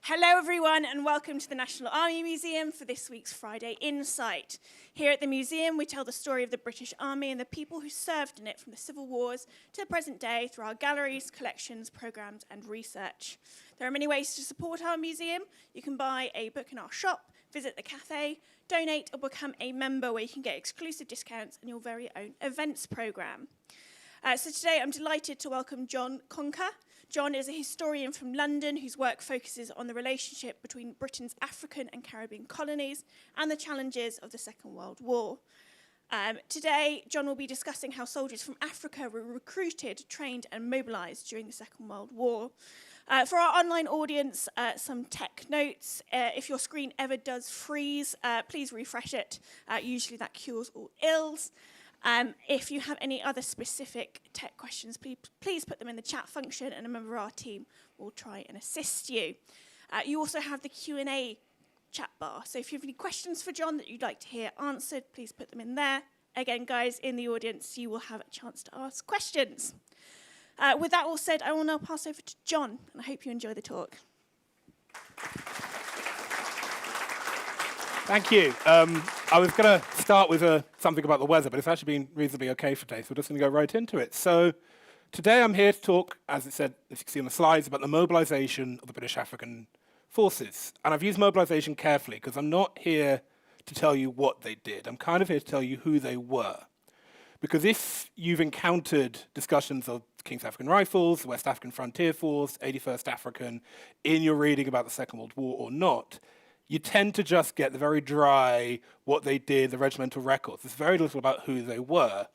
Hello everyone and welcome to the National Army Museum for this week's Friday Insight. Here at the museum we tell the story of the British Army and the people who served in it from the Civil Wars to the present day through our galleries, collections, programmes and research. There are many ways to support our museum. You can buy a book in our shop, visit the cafe, donate or become a member where you can get exclusive discounts and your very own events programme. So today I'm delighted to welcome John Concagh. John is a historian from London whose work focuses on the relationship between Britain's African and Caribbean colonies and the challenges of the Second World War. Today, John will be discussing how soldiers from Africa were recruited, trained and mobilised during the Second World War. For our online audience, some tech notes. If your screen ever does freeze, please refresh it. Usually that cures all ills. If you have any other specific tech questions, please put them in the chat function and a member of our team will try and assist you. You also have the Q&A chat bar. So if you have any questions for John that you'd like to hear answered, please put them in there. Again, guys, in the audience, you will have a chance to ask questions. With that all said, I will now pass over to John, and I hope you enjoy the talk. Thank you. I was going to start with something about the weather, but it's actually been reasonably okay for today, so we're just going to go right into it. So today I'm here to talk, as it said, as you can see on the slides, about the mobilisation of the British African forces. And I've used mobilisation carefully because I'm not here to tell you what they did. I'm kind of here to tell you who they were. Because if you've encountered discussions of King's African Rifles, the West African Frontier Force, 81st African, in your reading about the Second World War or not, you tend to just get the very dry, what they did, the regimental records. There's very little about who they were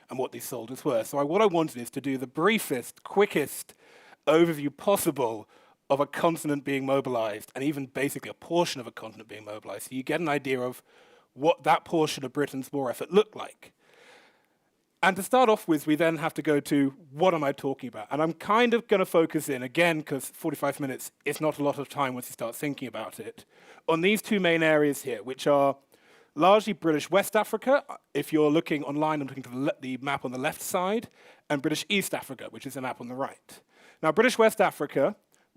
and what these soldiers were. So what I wanted is to do the briefest, quickest overview possible of a continent being mobilized, and even basically a portion of a continent being mobilized. So you get an idea of what that portion of Britain's war effort looked like. And to start off with, we then have to go to what am I talking about? And I'm kind of going to focus in, again, because 45 minutes is not a lot of time once you start thinking about it, on these two main areas here, which are largely British West Africa, if you're looking online and looking to the map on the left side, and British East Africa, which is the map on the right. Now, British West Africa,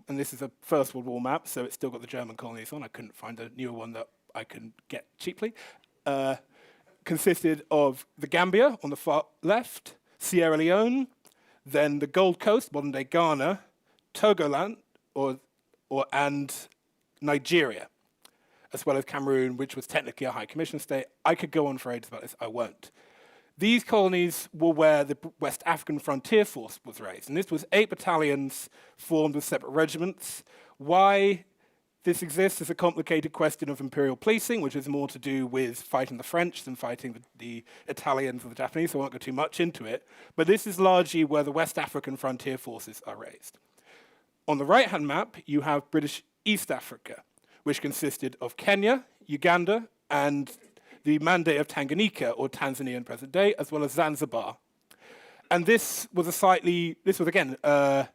and this is a First World War map, so it's still got the German colonies on. I couldn't find a newer one that I can get cheaply. Consisted of the Gambia on the far left, Sierra Leone, then the Gold Coast, modern-day Ghana, Togoland, and Nigeria, as well as Cameroon, which was technically a high commission state. I could go on for ages about this, I won't. These colonies were where the West African Frontier Force was raised, and this was 8 battalions formed as separate regiments. Why this exists is a complicated question of imperial policing, which is more to do with fighting the French than fighting the Italians or the Japanese, so I won't go too much into it. But this is largely where the West African Frontier Forces are raised. On the right-hand map, you have British East Africa, which consisted of Kenya, Uganda, and the Mandate of Tanganyika, or Tanzania in present day, as well as Zanzibar. And this was again, a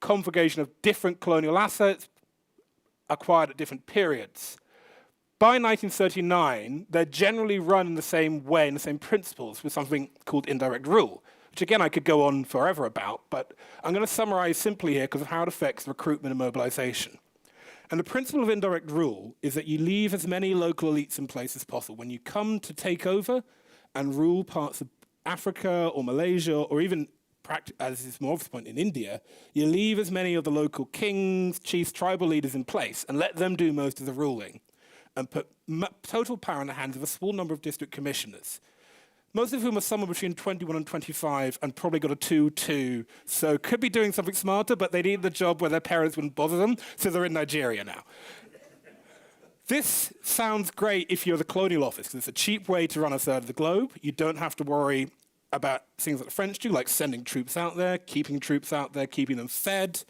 conjugation of different colonial assets, acquired at different periods. By 1939, they're generally run in the same way, in the same principles, with something called indirect rule, which again I could go on forever about, but I'm going to summarize simply here because of how it affects recruitment and mobilization. And the principle of indirect rule is that you leave as many local elites in place as possible. When you come to take over and rule parts of Africa or Malaysia, or even as is more obvious point in India, you leave as many of the local kings, chiefs, tribal leaders in place and let them do most of the ruling and put total power in the hands of a small number of district commissioners, most of whom are somewhere between 21 and 25 and probably got a 2-2, so could be doing something smarter, but they need the job where their parents wouldn't bother them, so they're in Nigeria now. This sounds great if you're the Colonial Office, because it's a cheap way to run a third of the globe. You don't have to worry about things that the French do, like sending troops out there, keeping troops out there, keeping them fed.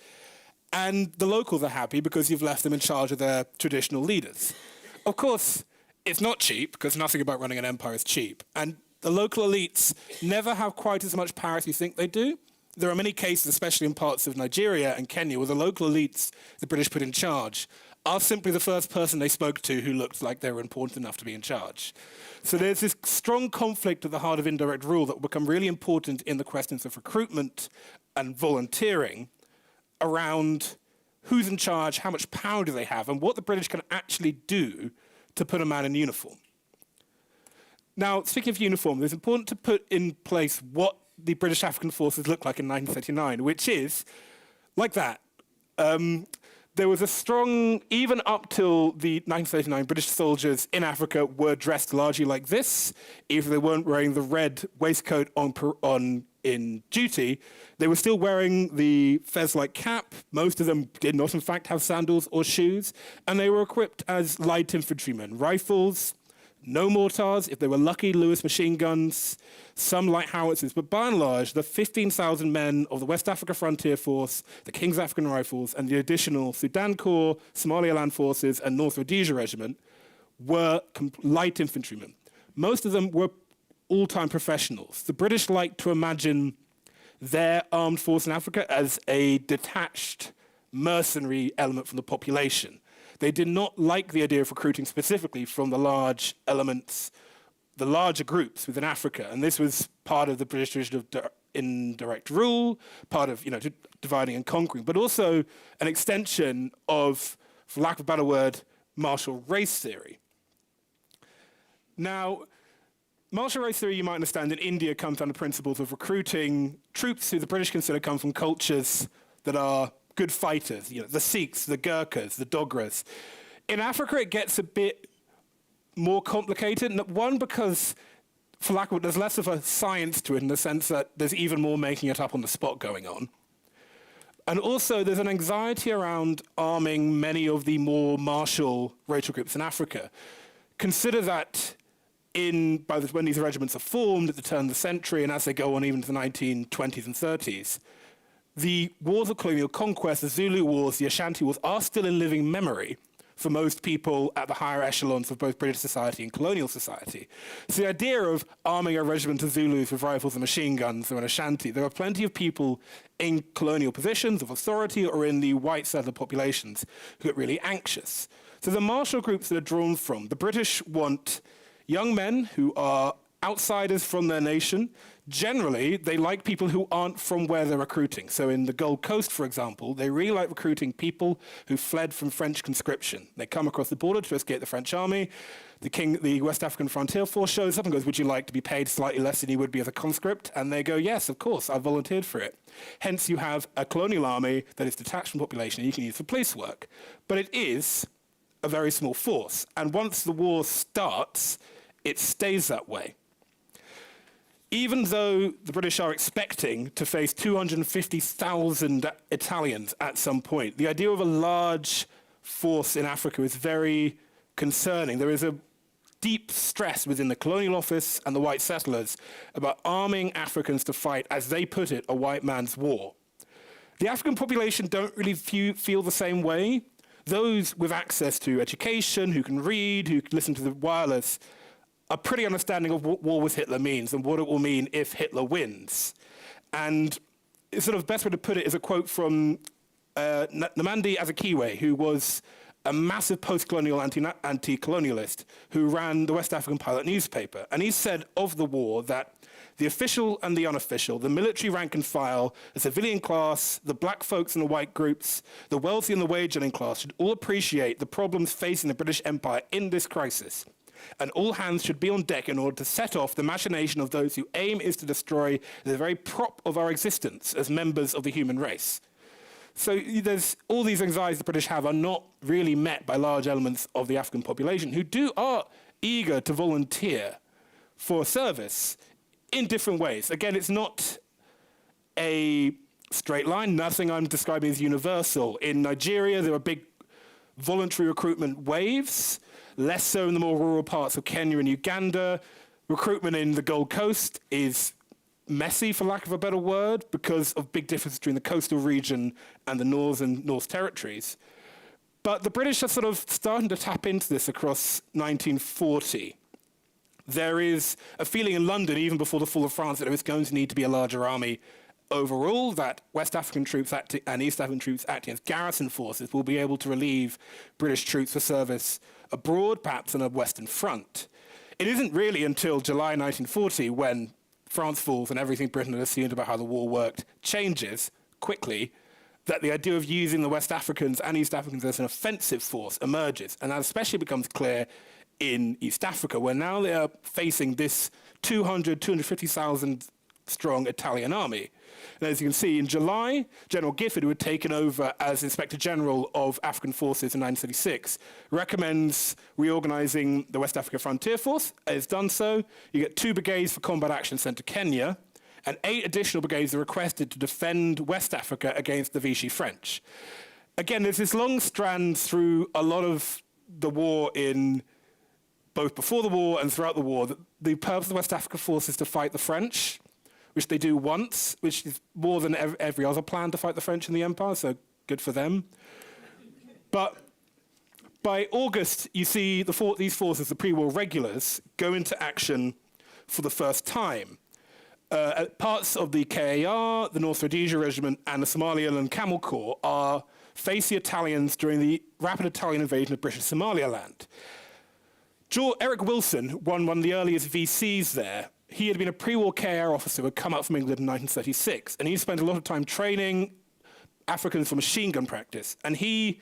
And the locals are happy because you've left them in charge of their traditional leaders. Of course, it's not cheap, because nothing about running an empire is cheap. And the local elites never have quite as much power as you think they do. There are many cases, especially in parts of Nigeria and Kenya, where the local elites the British put in charge are simply the first person they spoke to who looked like they were important enough to be in charge. So there's this strong conflict at the heart of indirect rule that will become really important in the questions of recruitment and volunteering around who's in charge, how much power do they have, and what the British can actually do to put a man in uniform. Now, speaking of uniform, it's important to put in place what the British African forces looked like in 1939, which is like that. There was a strong, even up till the 1939, British soldiers in Africa were dressed largely like this. If they weren't wearing the red waistcoat in duty, they were still wearing the fez-like cap. Most of them did not, in fact, have sandals or shoes. And they were equipped as light infantrymen. Rifles, no mortars, if they were lucky, Lewis machine guns, some light howitzers. But by and large, the 15,000 men of the West Africa Frontier Force, the King's African Rifles, and the additional Sudan Corps, Somalia Land Forces, and North Rhodesia Regiment were light infantrymen. Most of them were all-time professionals. The British liked to imagine their armed force in Africa as a detached mercenary element from the population. They did not like the idea of recruiting specifically from the large elements, the larger groups within Africa. And this was part of the British tradition of indirect rule, part of dividing and conquering, but also an extension of, for lack of a better word, martial race theory. Now, martial race theory, you might understand, in India comes down to principles of recruiting troops who the British consider come from cultures that are good fighters, the Sikhs, the Gurkhas, the Dogras. In Africa, it gets a bit more complicated. One, because, for lack of, there's less of a science to it in the sense that there's even more making it up on the spot going on. And also, there's an anxiety around arming many of the more martial racial groups in Africa. Consider that when these regiments are formed at the turn of the century and as they go on even to the 1920s and 30s, the wars of colonial conquest, the Zulu Wars, the Ashanti Wars, are still in living memory for most people at the higher echelons of both British society and colonial society. So the idea of arming a regiment of Zulus with rifles and machine guns or an Ashanti, there are plenty of people in colonial positions of authority or in the white settler populations who get really anxious. So the martial groups that are drawn from, the British want young men who are outsiders from their nation. Generally, they like people who aren't from where they're recruiting. So in the Gold Coast, for example, they really like recruiting people who fled from French conscription. They come across the border to escape the French army. The West African Frontier Force shows up and goes, would you like to be paid slightly less than you would be as a conscript? And they go, yes, of course, I volunteered for it. Hence, you have a colonial army that is detached from the population and you can use for police work. But it is a very small force. And once the war starts, it stays that way. Even though the British are expecting to face 250,000 Italians at some point, the idea of a large force in Africa is very concerning. There is a deep stress within the Colonial Office and the white settlers about arming Africans to fight, as they put it, a white man's war. The African population don't really feel the same way. Those with access to education, who can read, who can listen to the wireless, are pretty understanding of what war with Hitler means and what it will mean if Hitler wins. And the sort of best way to put it is a quote from Nnamdi Azikiwe, who was a massive post-colonial anti-colonialist who ran the West African Pilot newspaper. And he said of the war that the official and the unofficial, the military rank and file, the civilian class, the black folks and the white groups, the wealthy and the wage-earning class should all appreciate the problems facing the British Empire in this crisis. And all hands should be on deck in order to set off the machination of those whose aim is to destroy the very prop of our existence as members of the human race. So there's all these anxieties the British have are not really met by large elements of the African population who are eager to volunteer for service in different ways. Again, it's not a straight line. Nothing I'm describing is universal. In Nigeria, there are big voluntary recruitment waves, less so in the more rural parts of Kenya and Uganda. Recruitment in the Gold Coast is messy, for lack of a better word, because of big differences between the coastal region and the North Territories. But the British are sort of starting to tap into this across 1940. There is a feeling in London, even before the fall of France, that there is going to need to be a larger army overall, that West African troops and East African troops acting as garrison forces will be able to relieve British troops for service abroad, perhaps on a Western front. It isn't really until July 1940 when France falls and everything Britain had assumed about how the war worked changes quickly, that the idea of using the West Africans and East Africans as an offensive force emerges. And that especially becomes clear in East Africa, where now they are facing this 250,000 strong Italian army. And as you can see, in July, General Gifford, who had taken over as Inspector General of African Forces in 1936, recommends reorganizing the West Africa Frontier Force. Has done so. You get 2 brigades for combat action sent to Kenya, and 8 additional brigades are requested to defend West Africa against the Vichy French. Again, there's this long strand through a lot of the war in both before the war and throughout the war, that the purpose of the West Africa Force is to fight the French, which they do once, which is more than every other plan to fight the French in the empire, so good for them. But by August, you see these forces, the pre-war regulars, go into action for the first time. Parts of the KAR, the North Rhodesia Regiment, and the Somaliland Camel Corps face the Italians during the rapid Italian invasion of British Somaliland. Eric Wilson won one of the earliest VCs there. He had been a pre-war KAR officer who had come up from England in 1936, and he spent a lot of time training Africans for machine gun practice. And he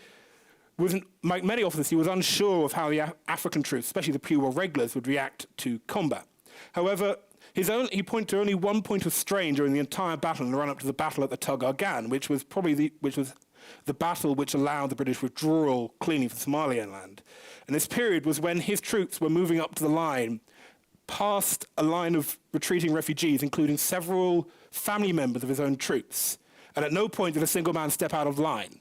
was, like many officers, he was unsure of how the African troops, especially the pre-war regulars, would react to combat. However, he pointed to only one point of strain during the entire battle in the run-up to the battle at the Concagh Gan, which was the battle which allowed the British withdrawal cleanly from Somaliland. And this period was when his troops were moving up to the line, past a line of retreating refugees, including several family members of his own troops. And at no point did a single man step out of line.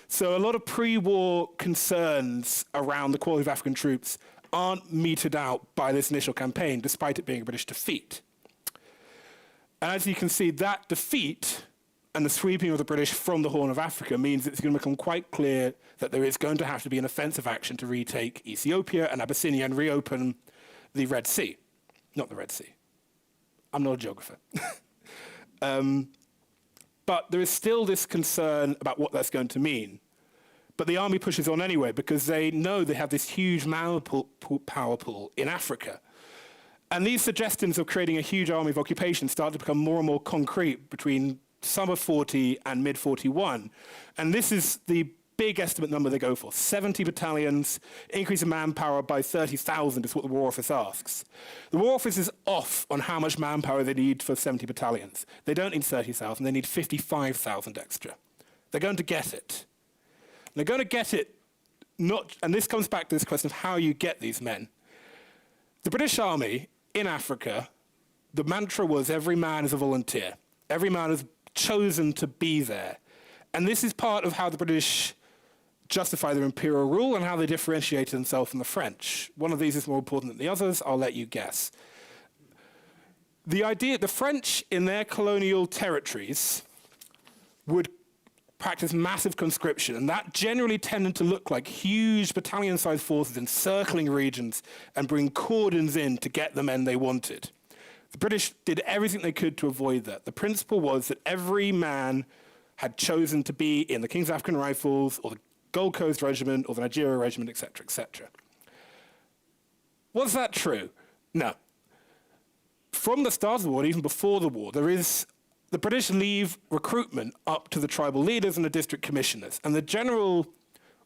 So a lot of pre-war concerns around the quality of African troops aren't meted out by this initial campaign, despite it being a British defeat. And as you can see, that defeat and the sweeping of the British from the Horn of Africa means it's going to become quite clear that there is going to have to be an offensive action to retake Ethiopia and Abyssinia and reopen the Red Sea. Not the Red Sea. I'm not a geographer. But there is still this concern about what that's going to mean. But the army pushes on anyway because they know they have this huge power pool in Africa. And these suggestions of creating a huge army of occupation start to become more and more concrete between summer 40 and mid-41. And this is the big estimate number they go for. 70 battalions, increase in manpower by 30,000 is what the War Office asks. The War Office is off on how much manpower they need for 70 battalions. They don't need 30,000, they need 55,000 extra. They're going to get it. They're going to get it, and this comes back to this question of how you get these men. The British Army in Africa, the mantra was every man is a volunteer. Every man is chosen to be there. And this is part of how the British justify their imperial rule and how they differentiate themselves from the French. One of these is more important than the others. I'll let you guess. The French in their colonial territories would practice massive conscription, and that generally tended to look like huge battalion-sized forces encircling regions and bring cordons in to get the men they wanted. The British did everything they could to avoid that. The principle was that every man had chosen to be in the King's African Rifles or the Gold Coast Regiment or the Nigeria Regiment, etc., etc. Was that true? No. From the start of the war, even before the war, the British leave recruitment up to the tribal leaders and the district commissioners. And the general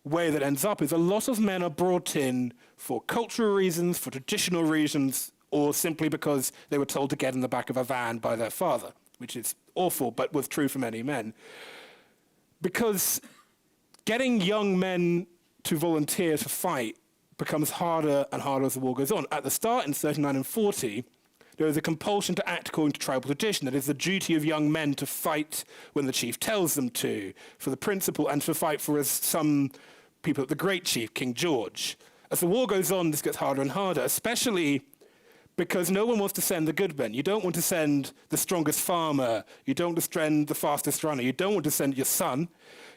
way that ends up is a lot of men are brought in for cultural reasons, for traditional reasons, or simply because they were told to get in the back of a van by their father, which is awful, but was true for many men. Because getting young men to volunteer to fight becomes harder and harder as the war goes on. At the start, in 39 and 40, there is a compulsion to act according to tribal tradition. That is the duty of young men to fight when the chief tells them to, for the principle, and to fight for, as some people, the great chief, King George. As the war goes on, this gets harder and harder, especially because no one wants to send the good men. You don't want to send the strongest farmer. You don't want to send the fastest runner. You don't want to send your son.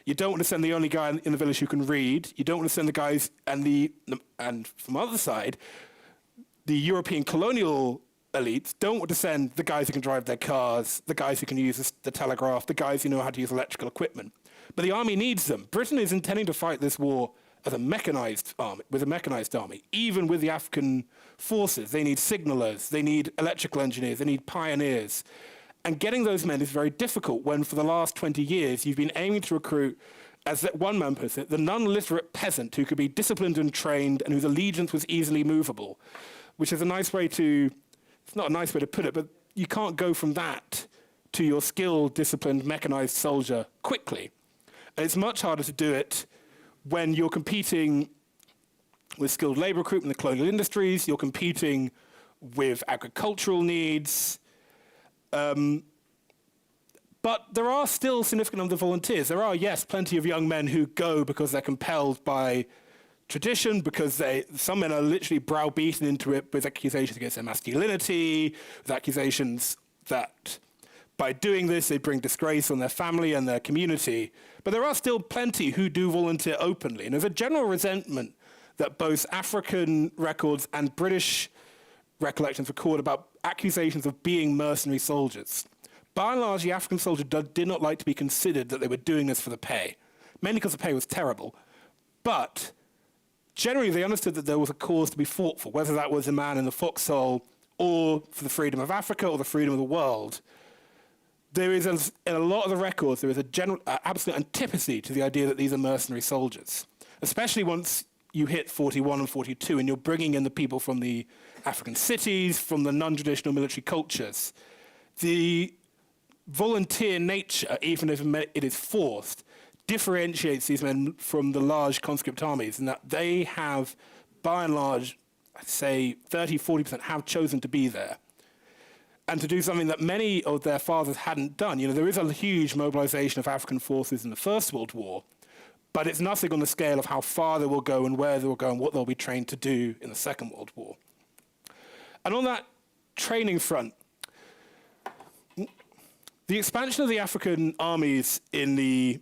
You don't want to send the only guy in the village who can read. You don't want to send the guys, and from the other side, the European colonial elites don't want to send the guys who can drive their cars, the guys who can use the telegraph, the guys who know how to use electrical equipment. But the army needs them. Britain is intending to fight this war as a mechanized army, with a mechanized army. Even with the African forces, they need signalers, they need electrical engineers, they need pioneers. And getting those men is very difficult when for the last 20 years you've been aiming to recruit, as that one man puts it, the non-literate peasant who could be disciplined and trained and whose allegiance was easily movable, which is a nice way to, it's not a nice way to put it, but you can't go from that to your skilled, disciplined, mechanized soldier quickly. And it's much harder to do it when you're competing with skilled labor recruitment in the colonial industries, you're competing with agricultural needs. But there are still significant number of volunteers. There are, yes, plenty of young men who go because they're compelled by tradition, because some men are literally browbeaten into it with accusations against their masculinity, with accusations that by doing this they bring disgrace on their family and their community. But there are still plenty who do volunteer openly. And there's a general resentment that both African records and British recollections record about accusations of being mercenary soldiers. By and large, the African soldier did not like to be considered that they were doing this for the pay, mainly because the pay was terrible. But generally, they understood that there was a cause to be fought for, whether that was a man in the foxhole or for the freedom of Africa or the freedom of the world. There is, in a lot of the records, there is a general, absolute antipathy to the idea that these are mercenary soldiers, especially once you hit 41 and 42 and you're bringing in the people from the African cities, from the non-traditional military cultures. The volunteer nature, even if it is forced, differentiates these men from the large conscript armies in that they have, by and large, I'd say 30, 40% have chosen to be there and to do something that many of their fathers hadn't done. You know, there is a huge mobilization of African forces in the First World War, but it's nothing on the scale of how far they will go and where they will go and what they'll be trained to do in the Second World War. And on that training front, the expansion of the African armies mainly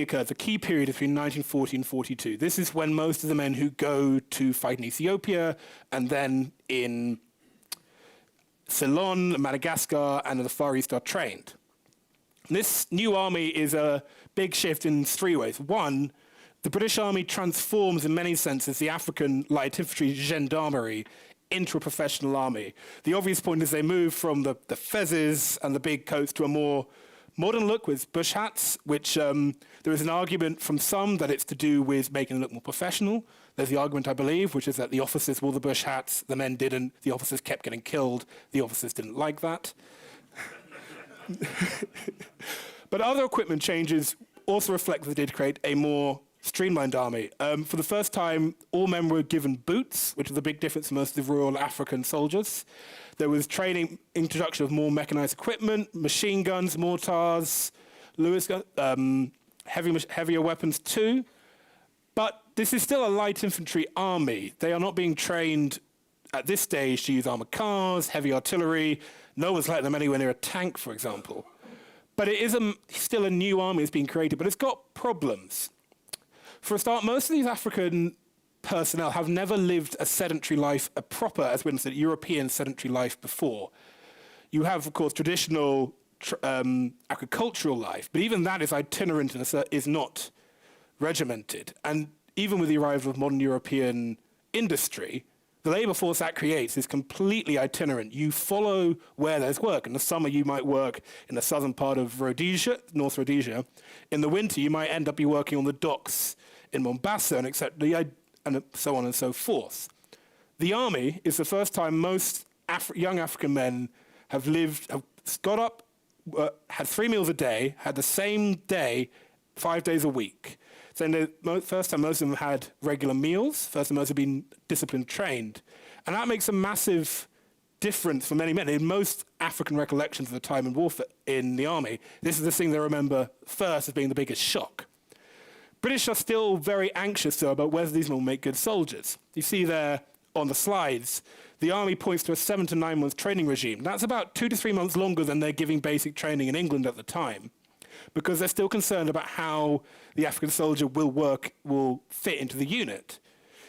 occurred, the key period between 1940 and 42. This is when most of the men who go to fight in Ethiopia and then in Ceylon, Madagascar, and the Far East are trained. This new army is a big shift in three ways. One, the British Army transforms in many senses the African light infantry gendarmerie into a professional army. The obvious point is they move from the fezzes and the big coats to a more modern look with bush hats, which there is an argument from some that it's to do with making them look more professional. There's the argument, I believe, which is that the officers wore the bush hats, the men didn't, the officers kept getting killed, the officers didn't like that. But other equipment changes also reflect that they did create a more streamlined army. For the first time, all men were given boots, which is a big difference from most of the rural African soldiers. There was training, introduction of more mechanized equipment, machine guns, mortars, Lewis guns, heavier weapons too. But this is still a light infantry army. They are not being trained at this stage to use armored cars, heavy artillery. No one's letting them anywhere near a tank, for example. But it is still a new army that's being created, but it's got problems. For a start, most of these African personnel have never lived a sedentary life, a proper, as Winston said, European sedentary life before. You have, of course, traditional agricultural life, but even that is itinerant and is not regimented. And even with the arrival of modern European industry, the labour force that creates is completely itinerant. You follow where there's work. In the summer, you might work in the southern part of Rhodesia, North Rhodesia. In the winter, you might end up working on the docks in Mombasa, and so on and so forth. The army is the first time most young African men have got up, had 3 meals a day, had the same day, 5 days a week. So the first time most of them had regular meals, first time most have been disciplined trained. And that makes a massive difference for many men. In most African recollections of the time in warfare in the army, this is the thing they remember first as being the biggest shock. British are still very anxious, though, about whether these men will make good soldiers. You see there on the slides, the army points to a 7 to 9 month training regime. That's about 2 to 3 months longer than they're giving basic training in England at the time, because they're still concerned about how the African soldier will fit into the unit.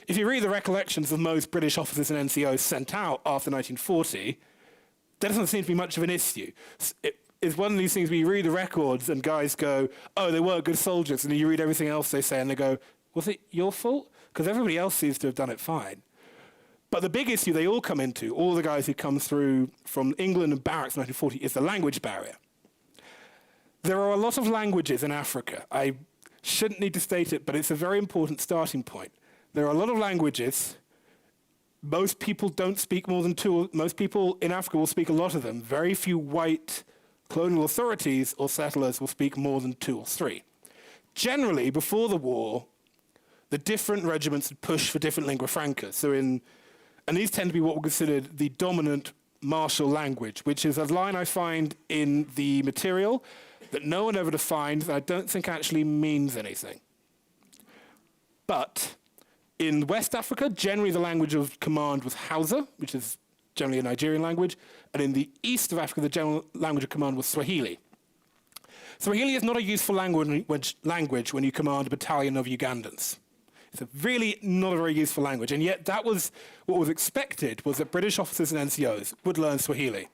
If you read the recollections of most British officers and NCOs sent out after 1940, there doesn't seem to be much of an issue. It's one of these things where you read the records and guys go, oh, they were good soldiers, and then you read everything else they say and they go, was it your fault? Because everybody else seems to have done it fine. But the big issue they all come into, all the guys who come through from England and barracks in 1940, is the language barrier. There are a lot of languages in Africa. I shouldn't need to state it, but it's a very important starting point. There are a lot of languages. Most people don't speak more than two. Most people in Africa will speak a lot of them. Very few white colonial authorities or settlers will speak more than two or three. Generally, before the war, the different regiments would push for different lingua francas. And these tend to be what we considered the dominant martial language, which is a line I find in the material that no one ever defines, that I don't think actually means anything. But in West Africa, generally the language of command was Hausa, which is generally a Nigerian language, and in the east of Africa, the general language of command was Swahili. Swahili is not a useful language when you command a battalion of Ugandans. It's really not a very useful language, and yet that was what was expected, was that British officers and NCOs would learn Swahili.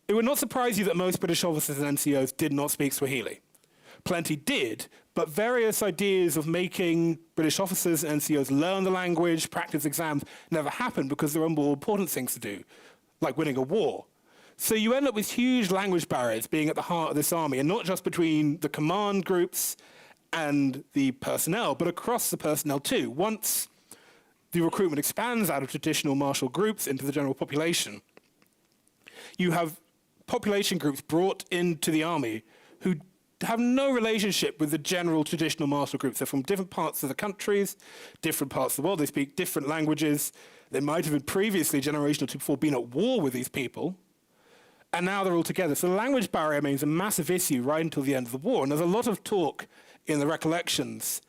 It would not surprise you that most British officers and NCOs did not speak Swahili. Plenty did, but various ideas of making British officers and NCOs learn the language, practice exams, never happened because there were more important things to do, like winning a war. So you end up with huge language barriers being at the heart of this army, and not just between the command groups and the personnel, but across the personnel too. Once the recruitment expands out of traditional martial groups into the general population, you have population groups brought into the army who have no relationship with the general traditional martial groups. They're from different parts of the countries, different parts of the world. They speak different languages. They might have been previously, a generation or two before, been at war with these people, and now they're all together. So the language barrier remains a massive issue right until the end of the war. And there's a lot of talk in the recollections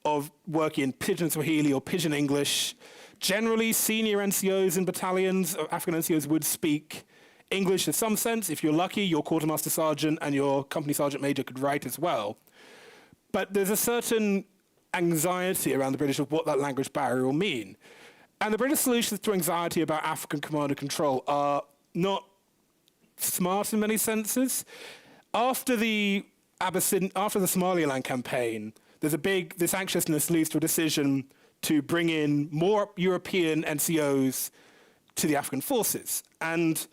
of working in Pidgin Swahili or Pidgin English. Generally, senior NCOs in battalions, African NCOs, would speak English in some sense. If you're lucky, your quartermaster sergeant and your company sergeant major could write as well. But there's a certain anxiety around the British of what that language barrier will mean. And the British solutions to anxiety about African command and control are not smart in many senses. After the Somaliland campaign, this anxiousness leads to a decision to bring in more European NCOs to the African forces. And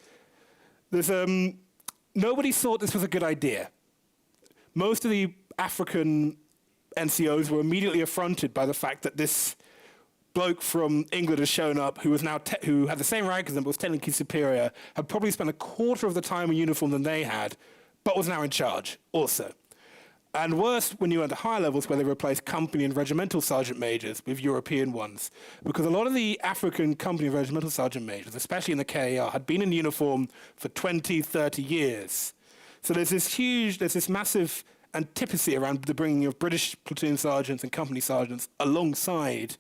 there's nobody thought this was a good idea. Most of the African NCOs were immediately affronted by the fact that this bloke from England has shown up who had the same rank as them, but was technically superior, had probably spent a quarter of the time in uniform than they had, but was now in charge also. And worse, when you went to higher levels where they replaced company and regimental sergeant majors with European ones, because a lot of the African company and regimental sergeant majors, especially in the KAR, had been in uniform for 20, 30 years. So there's this massive antipathy around the bringing of British platoon sergeants and company sergeants alongside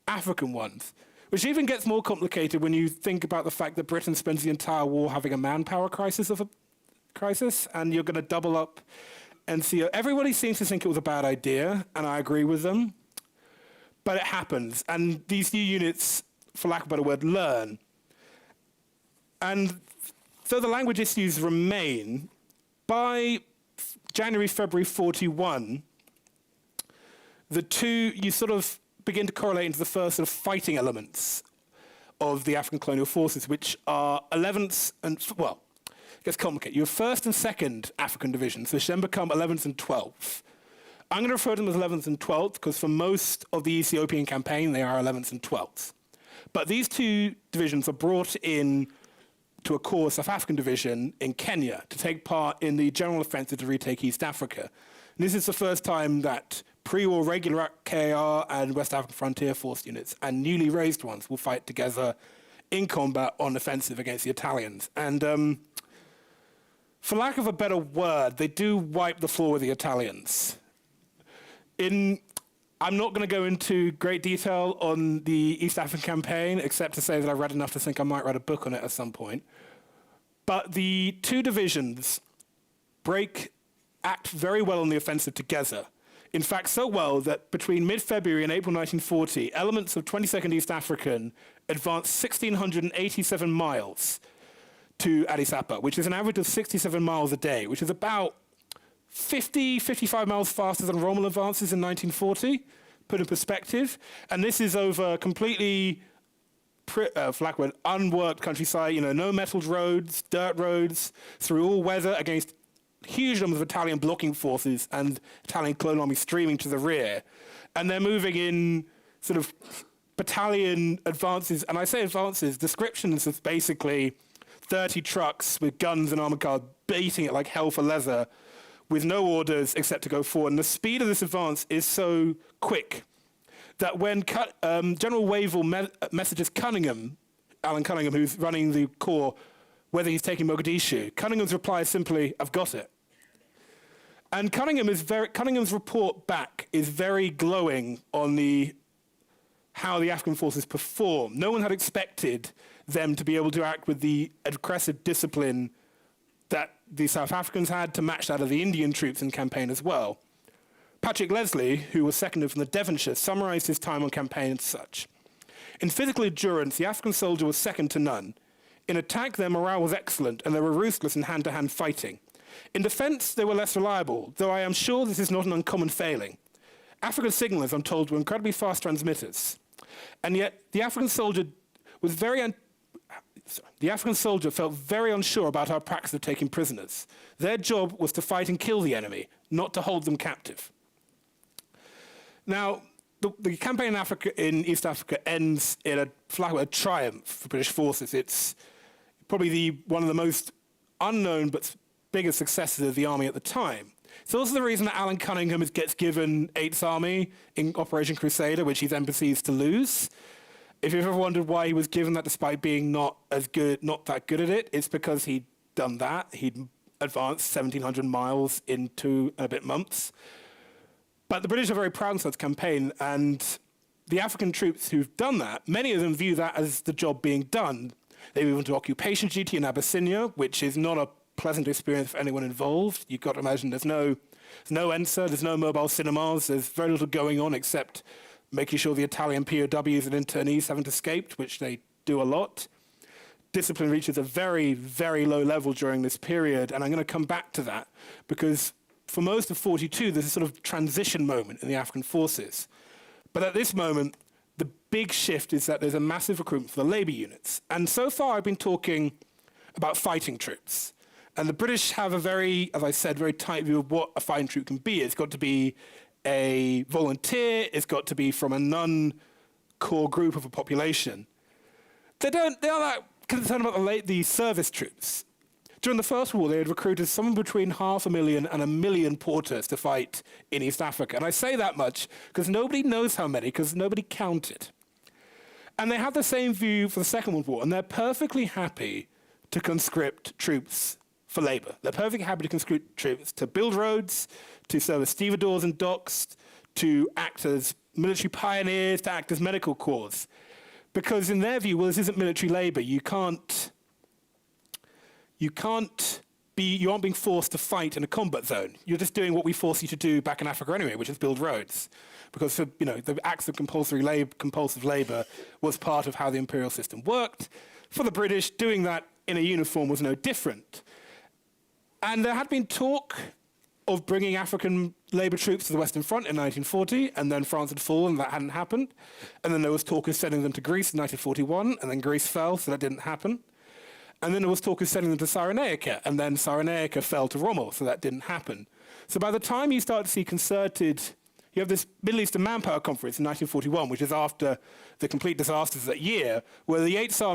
African ones, which even gets more complicated when you think about the fact that Britain spends the entire war having a manpower crisis, and you're going to double up NCO. Everybody seems to think it was a bad idea, and I agree with them, but it happens, and these new units, for lack of a better word, learn. And so the language issues remain. By January, February 41, the two, you sort of begin to correlate into the first sort of fighting elements of the African colonial forces, which are 11th and, well, it gets complicated. You have 1st and 2nd African divisions, which then become 11th and 12th. I'm going to refer to them as 11th and 12th because for most of the Ethiopian campaign, they are 11th and 12th. But these two divisions are brought in to a core South African division in Kenya to take part in the general offensive to retake East Africa. And this is the first time that pre-war regular KAR and West African Frontier Force units and newly raised ones will fight together in combat on offensive against the Italians. And for lack of a better word, they do wipe the floor with the Italians. I'm not going to go into great detail on the East African campaign, except to say that I read enough to think I might write a book on it at some point. But the two divisions act very well on the offensive together. In fact, so well that between mid-February and April 1940, elements of 22nd East African advanced 1,687 miles to Addis Ababa, which is an average of 67 miles a day, which is about 55 miles faster than Rommel advances in 1940, put in perspective. And this is over completely unworked countryside, no metalled roads, dirt roads, through all weather against huge numbers of Italian blocking forces and Italian colonial army streaming to the rear. And they're moving in sort of battalion advances, and I say advances, descriptions of basically 30 trucks with guns and armored cars beating it like hell for leather with no orders except to go forward. And the speed of this advance is so quick that when General Wavell messages Alan Cunningham, who's running the corps, whether he's taking Mogadishu, Cunningham's reply is simply, "I've got it." And Cunningham's report back is very glowing on how the African forces perform. No one had expected them to be able to act with the aggressive discipline that the South Africans had to match that of the Indian troops in campaign as well. Patrick Leslie, who was seconded from the Devonshire, summarised his time on campaign as such. In physical endurance, the African soldier was second to none. In attack, their morale was excellent, and they were ruthless in hand-to-hand fighting. In defence, they were less reliable, though I am sure this is not an uncommon failing. African signallers, I'm told, were incredibly fast transmitters. And yet, the African soldier felt very unsure about our practice of taking prisoners. Their job was to fight and kill the enemy, not to hold them captive. Now, the campaign in East Africa ends in a triumph for British forces. It's probably one of the most unknown but biggest successes of the army at the time. It's also the reason that Alan Cunningham gets given 8th Army in Operation Crusader, which he then proceeds to lose. If you've ever wondered why he was given that despite being not that good at it, it's because he'd done that. He'd advanced 1,700 miles in 2 and a bit months. But the British are very proud of such campaign, and the African troops who've done that, many of them view that as the job being done. They move into occupation duty in Abyssinia, which is not a pleasant experience for anyone involved. You've got to imagine there's no ENSA, there's no mobile cinemas, there's very little going on except making sure the Italian POWs and internees haven't escaped, which they do a lot. Discipline reaches a very, very low level during this period, and I'm going to come back to that, because for most of 42, there's a sort of transition moment in the African forces. But at this moment, the big shift is that there's a massive recruitment for the labour units. And so far, I've been talking about fighting troops. And the British have a very, as I said, very tight view of what a fighting troop can be. It's got to be a volunteer. It's got to be from a non-core group of a population. They are that concerned about the service troops. During the First War, they had recruited somewhere between 500,000 and 1 million porters to fight in East Africa. And I say that much because nobody knows how many, because nobody counted. And they had the same view for the Second World War, and they're perfectly happy to conscript troops for labour. They're perfectly happy to conscript troops to build roads, to serve as stevedores and docks, to act as military pioneers, to act as medical corps. Because in their view, well, this isn't military labour. You aren't being forced to fight in a combat zone. You're just doing what we force you to do back in Africa anyway, which is build roads. Because the acts of compulsive labour was part of how the imperial system worked. For the British, doing that in a uniform was no different. And there had been talk of bringing African labour troops to the Western Front in 1940, and then France had fallen, and that hadn't happened. And then there was talk of sending them to Greece in 1941, and then Greece fell, so that didn't happen. And then there was talk of sending them to Cyrenaica, and then Cyrenaica fell to Rommel, so that didn't happen. So by the time you start to see you have this Middle Eastern Manpower Conference in 1941, which is after the complete disasters that year, where the 8th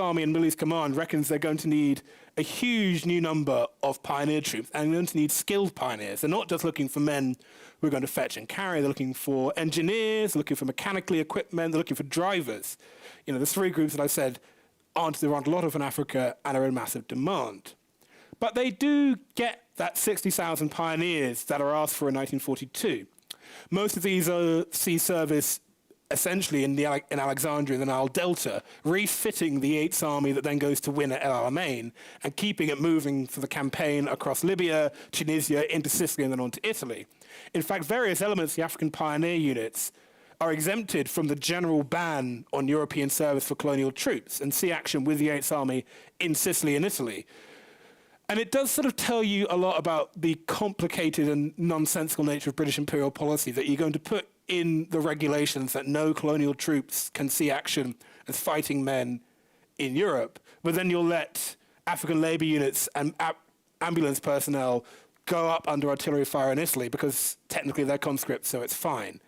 Army and Middle East Command reckons they're going to need a huge new number of pioneer troops, and they're going to need skilled pioneers. They're not just looking for men who are going to fetch and carry. They're looking for engineers, they're looking for mechanically equipment, they're looking for drivers. The 3 groups that I said there aren't a lot of in Africa and are in massive demand. But they do get that 60,000 pioneers that are asked for in 1942. Most of these are sea service essentially in Alexandria and the Nile Delta, refitting the 8th Army that then goes to win at El Alamein and keeping it moving for the campaign across Libya, Tunisia, into Sicily, and then on to Italy. In fact, various elements of the African pioneer units are exempted from the general ban on European service for colonial troops and see action with the 8th Army in Sicily and Italy. And it does sort of tell you a lot about the complicated and nonsensical nature of British imperial policy, that you're going to put in the regulations that no colonial troops can see action as fighting men in Europe, but then you'll let African labour units and ambulance personnel go up under artillery fire in Italy because technically they're conscripts, so it's fine.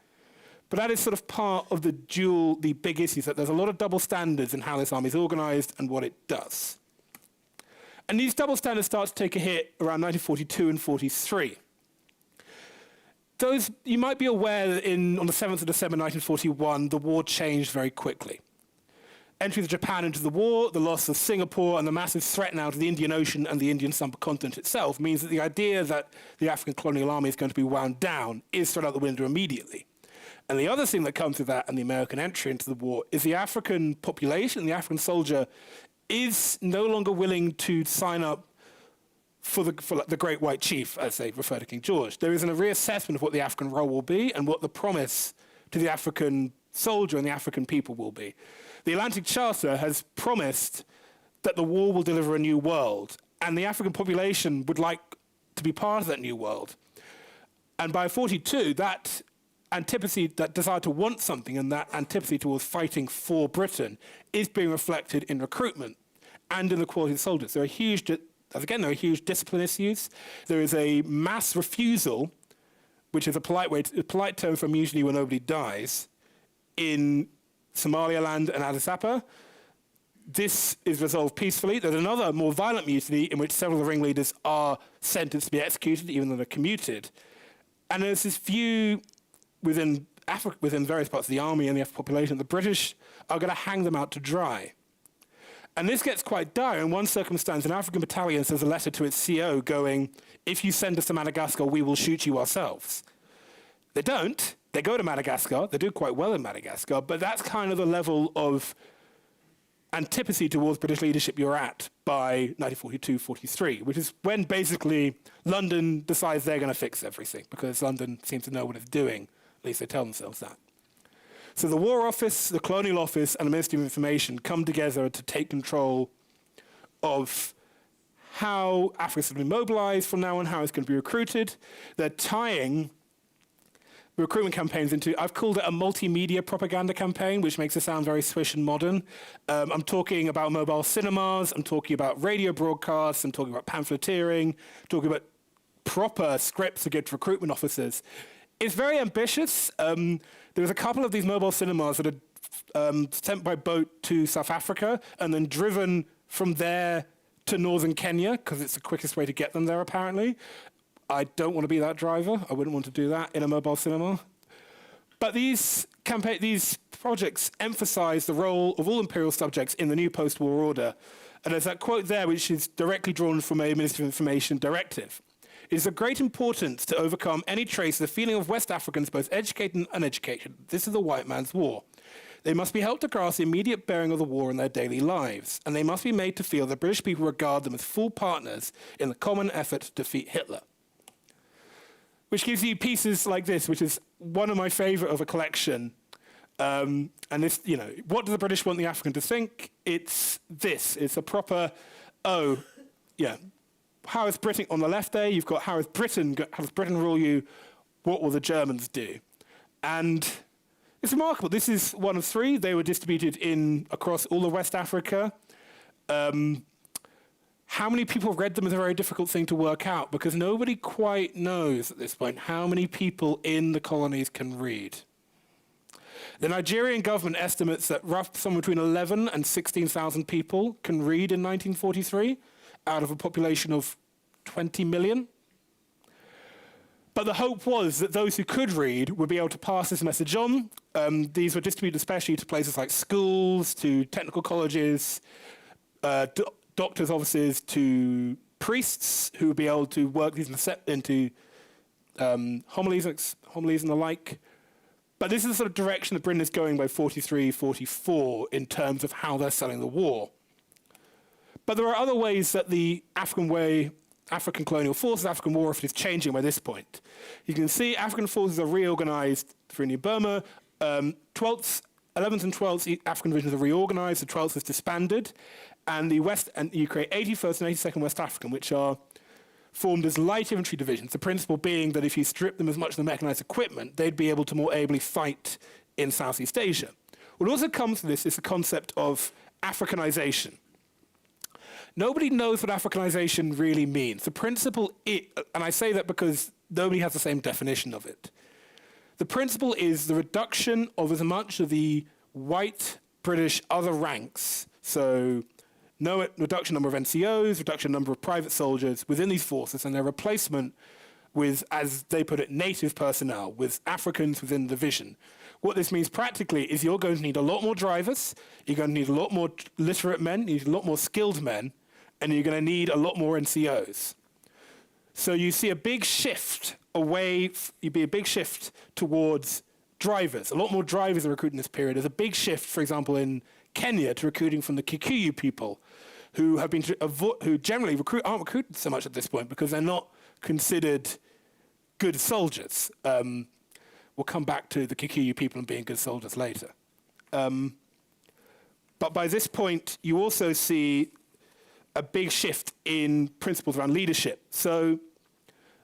But that is sort of part of the big issues, that there's a lot of double standards in how this army is organised and what it does. And these double standards start to take a hit around 1942 and 43. You might be aware that on the 7th of December 1941, the war changed very quickly. Entry of Japan into the war, the loss of Singapore, and the massive threat now to the Indian Ocean and the Indian subcontinent itself means that the idea that the African colonial army is going to be wound down is thrown out the window immediately. And the other thing that comes with that and the American entry into the war is the African population, the African soldier, is no longer willing to sign up for the Great White Chief, as they refer to King George. There is a reassessment of what the African role will be and what the promise to the African soldier and the African people will be. The Atlantic Charter has promised that the war will deliver a new world, and the African population would like to be part of that new world. And by 42, that antipathy, that desire to want something, and that antipathy towards fighting for Britain is being reflected in recruitment and in the quality of soldiers. There are huge discipline issues. There is a mass refusal, which is a polite term for mutiny when nobody dies, in Somaliland and Addis Ababa. This is resolved peacefully. There's another more violent mutiny in which several of the ringleaders are sentenced to be executed, even though they're commuted. And there's this view within Africa, within various parts of the army and the African population, the British are going to hang them out to dry. And this gets quite dire. In one circumstance, an African battalion sends a letter to its CO going, if you send us to Madagascar, we will shoot you ourselves. They don't. They go to Madagascar. They do quite well in Madagascar, but that's kind of the level of antipathy towards British leadership you're at by 1942-43, which is when basically London decides they're going to fix everything, because London seems to know what it's doing. At least they tell themselves that. So the War Office, the Colonial Office, and the Ministry of Information come together to take control of how Africa's going to be mobilized from now on, how it's going to be recruited. They're tying recruitment campaigns into, I've called it a multimedia propaganda campaign, which makes it sound very swish and modern. I'm talking about mobile cinemas, I'm talking about radio broadcasts, I'm talking about pamphleteering, talking about proper scripts to get to recruitment officers. It's very ambitious. There's a couple of these mobile cinemas that are sent by boat to South Africa and then driven from there to northern Kenya, because it's the quickest way to get them there, apparently. I don't want to be that driver. I wouldn't want to do that in a mobile cinema. But these projects emphasize the role of all imperial subjects in the new post-war order. And there's that quote there, which is directly drawn from a Ministry of Information directive. It is of great importance to overcome any trace of the feeling of West Africans, both educated and uneducated. This is the white man's war. They must be helped to grasp the immediate bearing of the war in their daily lives, and they must be made to feel that British people regard them as full partners in the common effort to defeat Hitler. Which gives you pieces like this, which is one of my favourite of a collection. And this, what do the British want the African to think? It's this. It's a proper, how is Britain on the left there? You've got how does Britain rule you? What will the Germans do? And it's remarkable. This is one of three. They were distributed across all of West Africa. How many people read them is a very difficult thing to work out, because nobody quite knows at this point how many people in the colonies can read. The Nigerian government estimates that somewhere between 11 and 16,000 people can read in 1943 out of a population of 20 million. But the hope was that those who could read would be able to pass this message on. These were distributed especially to places like schools, to technical colleges, doctors' offices, to priests who would be able to work these into homilies and the like. But this is the sort of direction that Britain is going by 43, 44 in terms of how they're selling the war. But there are other ways that the African colonial forces, African war effort is changing by this point. You can see African forces are reorganized through New Burma. 11th and 12th African divisions are reorganized, the 12th is disbanded, and you create 81st and 82nd West African, which are formed as light infantry divisions, the principle being that if you strip them as much of the mechanized equipment, they'd be able to more ably fight in Southeast Asia. What also comes from this is the concept of Africanization. Nobody knows what Africanization really means. The principle, and I say that because nobody has the same definition of it. The principle is the reduction of as much of the white British other ranks, so no reduction number of NCOs, reduction number of private soldiers within these forces, and their replacement with, as they put it, native personnel, with Africans within the division. What this means practically is you're going to need a lot more drivers, you're going to need a lot more literate men, you need a lot more skilled men, and you're going to need a lot more NCOs. So you see a big shift towards drivers. A lot more drivers are recruited in this period. There's a big shift, for example, in Kenya to recruiting from the Kikuyu people, who have been who generally aren't recruited so much at this point because they're not considered good soldiers. We'll come back to the Kikuyu people and being good soldiers later. But by this point, you also see a big shift in principles around leadership. So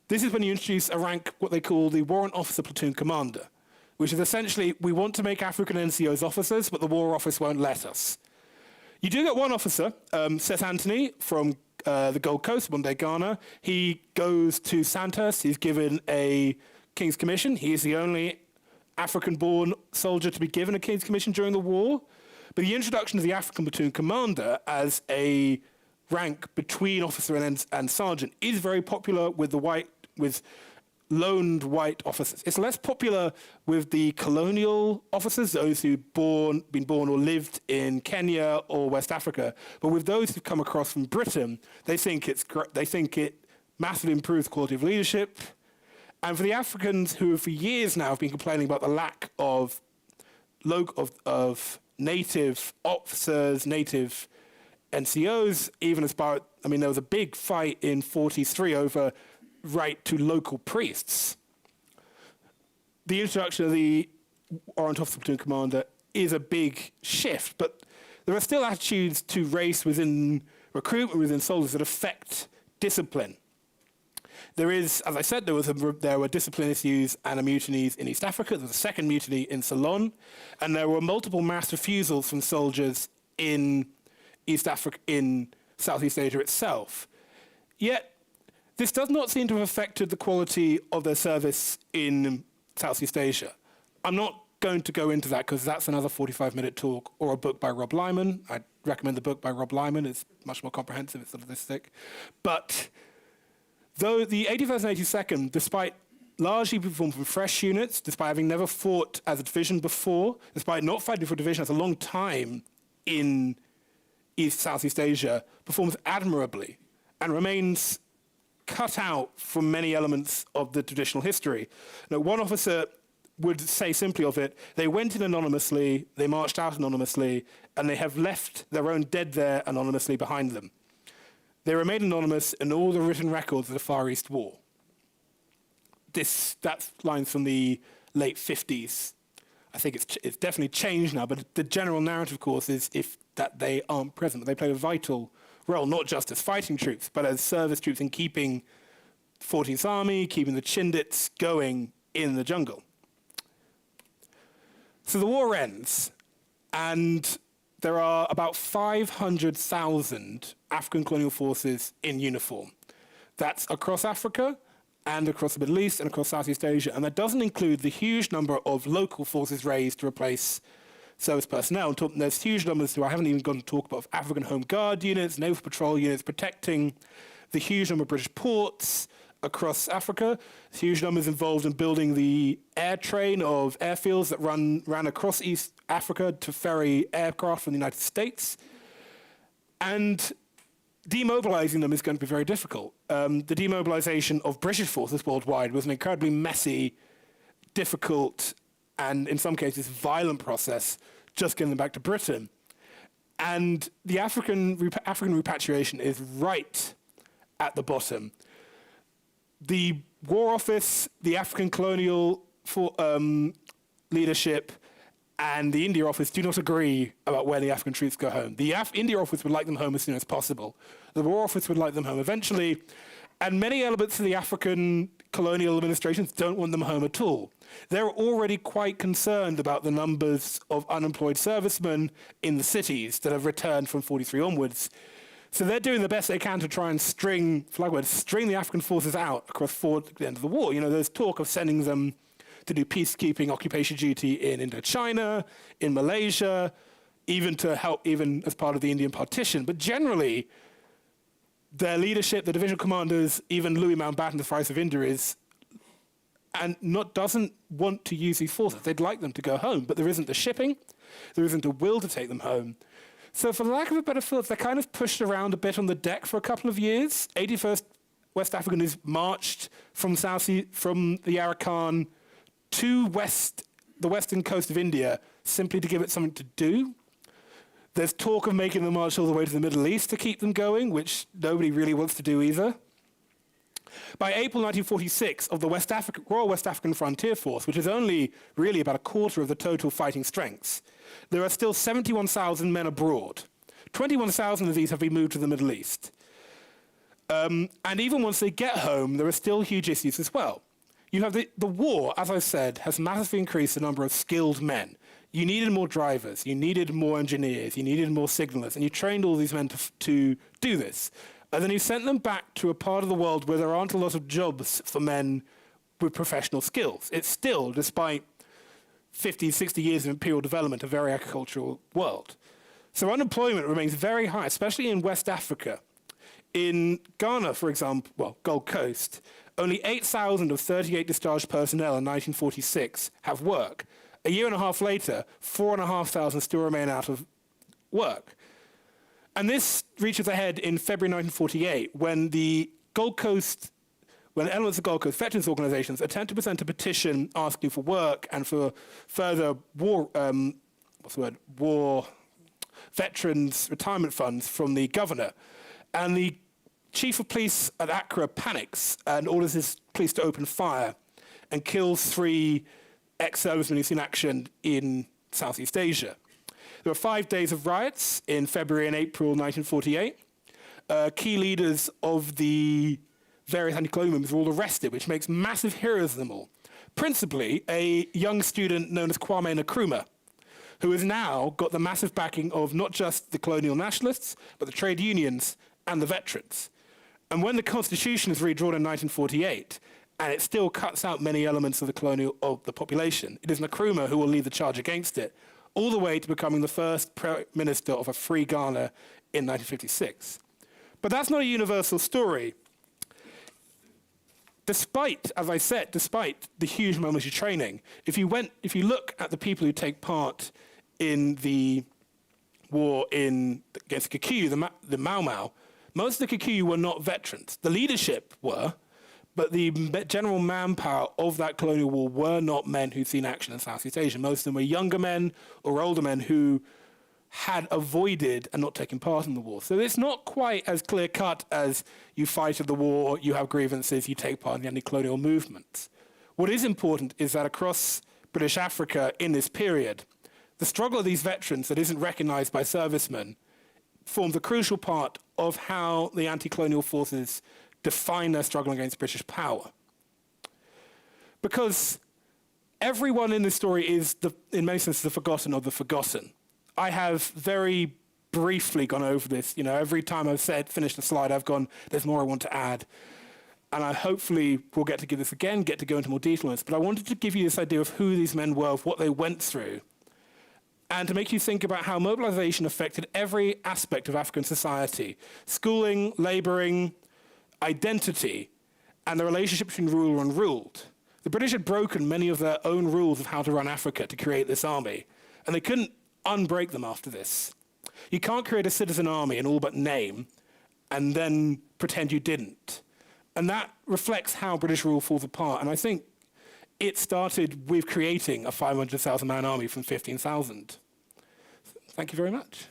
this is when you introduce a rank, what they call the Warrant Officer Platoon Commander, which is essentially, we want to make African NCOs officers, but the War Office won't let us. You do get one officer, Seth Anthony, from the Gold Coast, modern day Ghana. He goes to Sandhurst. He's given a King's Commission. He is the only African-born soldier to be given a King's Commission during the war. But the introduction of the African Platoon Commander as a rank between officer and sergeant is very popular with loaned white officers. It's less popular with the colonial officers, those who've been born or lived in Kenya or West Africa. But with those who've come across from Britain, they think it massively improves quality of leadership. And for the Africans who for years now have been complaining about the lack of native officers, native NCOs, even as far, I mean, there was a big fight in 43 over right to local priests. The introduction of the Warrant Officer Platoon Commander is a big shift, but there are still attitudes to race within recruitment, within soldiers that affect discipline. There is, as I said, there were discipline issues and mutinies in East Africa. There was a second mutiny in Ceylon, and there were multiple mass refusals from soldiers in East Africa, in Southeast Asia itself. Yet, this does not seem to have affected the quality of their service in Southeast Asia. I'm not going to go into that because that's another 45-minute talk or a book by Rob Lyman. I'd recommend the book by Rob Lyman. It's much more comprehensive. It's sort of this thick. But though the 81st and 82nd, despite largely being formed from fresh units, despite having never fought as a division before, despite not fighting for a division as a long time in Southeast Asia, performs admirably and remains cut out from many elements of the traditional history. Now, one officer would say simply of it, they went in anonymously, they marched out anonymously, and they have left their own dead there anonymously behind them. They remain anonymous in all the written records of the Far East War. That's lines from the late 50s. I think it's definitely changed now, but the general narrative, of course, is that they aren't present. They play a vital role, not just as fighting troops, but as service troops in keeping 14th Army, keeping the Chindits going in the jungle. So the war ends, and there are about 500,000 African colonial forces in uniform. That's across Africa, and across the Middle East, and across Southeast Asia. And that doesn't include the huge number of local forces raised to replace service personnel. There's huge numbers, I haven't even gone to talk about, of African Home Guard units, Naval Patrol units, protecting the huge number of British ports across Africa. There's huge numbers involved in building the air train of airfields that ran across East Africa to ferry aircraft from the United States. And demobilizing them is going to be very difficult. The demobilization of British forces worldwide was an incredibly messy, difficult, and in some cases violent process, just getting them back to Britain. And the African repatriation is right at the bottom. The War Office, the African colonial leadership, and the India Office do not agree about where the African troops go home. The India Office would like them home as soon as possible. The War Office would like them home eventually. And many elements of the African colonial administrations don't want them home at all. They're already quite concerned about the numbers of unemployed servicemen in the cities that have returned from 43 onwards. So they're doing the best they can to try and string the African forces out across the end of the war. There's talk of sending them to do peacekeeping occupation duty in Indochina, in Malaysia, even to help, even as part of the Indian partition. But generally, their leadership, the divisional commanders, even Louis Mountbatten, the Vice of India, doesn't want to use these forces. They'd like them to go home, but there isn't the shipping, there isn't a will to take them home. So for lack of a better phrase, they're kind of pushed around a bit on the deck for a couple of years. 81st West African is marched from the Arakan to the western coast of India, simply to give it something to do. There's talk of making them march all the way to the Middle East to keep them going, which nobody really wants to do either. By April 1946, of the Royal West African Frontier Force, which is only really about a quarter of the total fighting strengths, there are still 71,000 men abroad. 21,000 of these have been moved to the Middle East. And even once they get home, there are still huge issues as well. You have the war, as I said, has massively increased the number of skilled men. You needed more drivers, you needed more engineers, you needed more signalers, and you trained all these men to do this. And then you sent them back to a part of the world where there aren't a lot of jobs for men with professional skills. It's still, despite 50, 60 years of imperial development, a very agricultural world. So unemployment remains very high, especially in West Africa. In Ghana, for example, Gold Coast, only 8,000 of 38 discharged personnel in 1946 have work. A year and a half later, 4,500 still remain out of work. And this reaches a head in February 1948 when elements of Gold Coast veterans organizations attempt to present a petition asking for work and for further war veterans retirement funds from the governor. And the chief of police at Accra panics and orders his police to open fire and kills 3 ex-servicemen who've seen action in Southeast Asia. There were 5 days of riots in February and April 1948. Key leaders of the various anti-colonial movements were all arrested, which makes massive heroes of them all. Principally, a young student known as Kwame Nkrumah, who has now got the massive backing of not just the colonial nationalists, but the trade unions and the veterans. And when the Constitution is redrawn in 1948, and it still cuts out many elements of the population, it is Nkrumah who will lead the charge against it, all the way to becoming the first Prime Minister of a free Ghana in 1956. But that's not a universal story. Despite the huge military training, if you look at the people who take part in the war against the Kikuyu, the Mau Mau, most of the Kikuyu were not veterans. The leadership were, but the general manpower of that colonial war were not men who'd seen action in Southeast Asia. Most of them were younger men or older men who had avoided and not taken part in the war. So it's not quite as clear-cut as you fight at the war, you have grievances, you take part in the anti-colonial movements. What is important is that across British Africa in this period, the struggle of these veterans that isn't recognized by servicemen forms a crucial part of how the anti-colonial forces define their struggle against British power. Because everyone in this story is, in many senses, the forgotten of the forgotten. I have very briefly gone over this. Every time I've finished a slide, I've gone, there's more I want to add. And I hopefully will get to give this again, get to go into more detail on this. But I wanted to give you this idea of who these men were, of what they went through, and to make you think about how mobilization affected every aspect of African society: schooling, laboring, identity, and the relationship between ruler and ruled. The British had broken many of their own rules of how to run Africa to create this army, and they couldn't unbreak them after this. You can't create a citizen army in all but name and then pretend you didn't. And that reflects how British rule falls apart. And I think it started with creating a 500,000-man army from 15,000. Thank you very much.